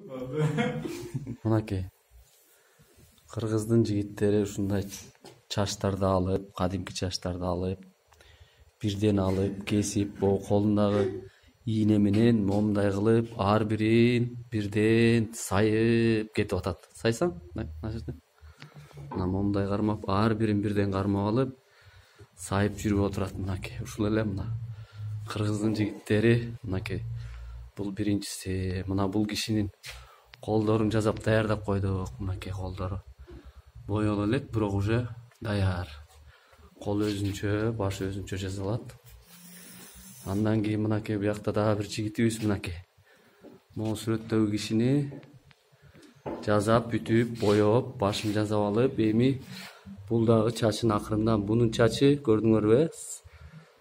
Мынакей. Кыргыздын жигиттери ушундай чачтарды алып, кадимки чачтарды алып, бирден алып, кесип, колундагы ийне менен момундай кылып, ар бирин бирден сайып кетип атат. Сайсаң? Мына жерде. Мына момундай кармап, ар бирин бирден кармап алып, сайып жүрүп отурат. Мынакей. Ушул эле мына кыргыздын жигиттери, мынакей. Бул биринчиси. Мына бул кишинин колдорун жасап даярдап койдук. Мынакей колдору. Боёло элек, бирок уже даяр. Кол өзүнчө, баш өзүнчө жасалат. Андан кийин мынакей буякта дагы бир жигитибиз мынакей. Могу сүрөттөгү кишини жасап, бүтүп, боёп, башын жасап алып, эми бул дагы чачын акырындан, бунун чачы көрдүңөрбү?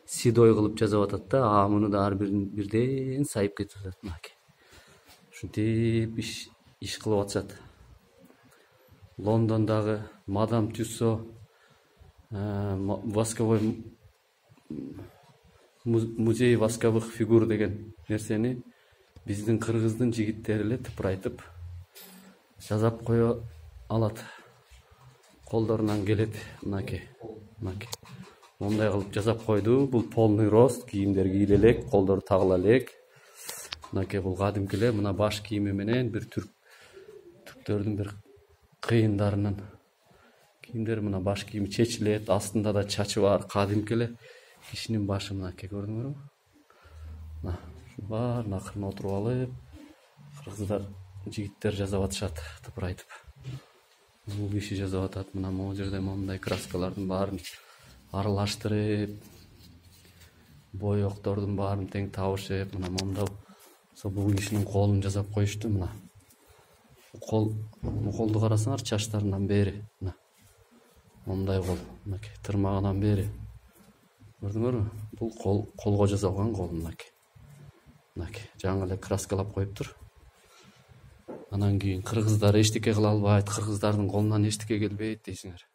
Седой кылып жасап атат да, а муну да ар бирден сайып кетип атат мынакей. Ушинтип иш кылып атышат. Лондондагы Мадам Тюссо восковой музей восковых фигур деген нерсени биздин кыргыздын жигиттери эле тыпырайтып жасап кое алат. Колдорунан келет мынакей. Мынакей. Мондай кылып жасап койду. Бул полный рост, кийимдер кийиле элек, колдору тагыла элек. Мынакей бул кадимки эле, мына баш кийими менен бир түрктөрдүн бир кыйындарынын кийимдери. Мына баш кийими чечилет, астында да чачы бар, кадимки эле кишинин башы мынакей көрдүңөрбү? Мына ушун баарын акырын отуруп алып, кыргыздар жигиттер жасап атышат тыпырайтып. Бул киши жасап атат. Мына могу жерде момундай краскалардын баарын аралаштырып, боектордун баарын тең табышып, мына момундай бул кишинин колун жасап коюшту. Мына колду карасаңар, чачтарынан бери мына момундай кол, мынакей тырмагынан бери. Көрдүңөрбү? Бул колго жасалган кол мынакей. Мынакей жаңы эле краскалап коюптур. Анан кийин кыргыздар эчтеке кыла албайт, кыргыздардын колунан эчтеке келбейт дейсиңер.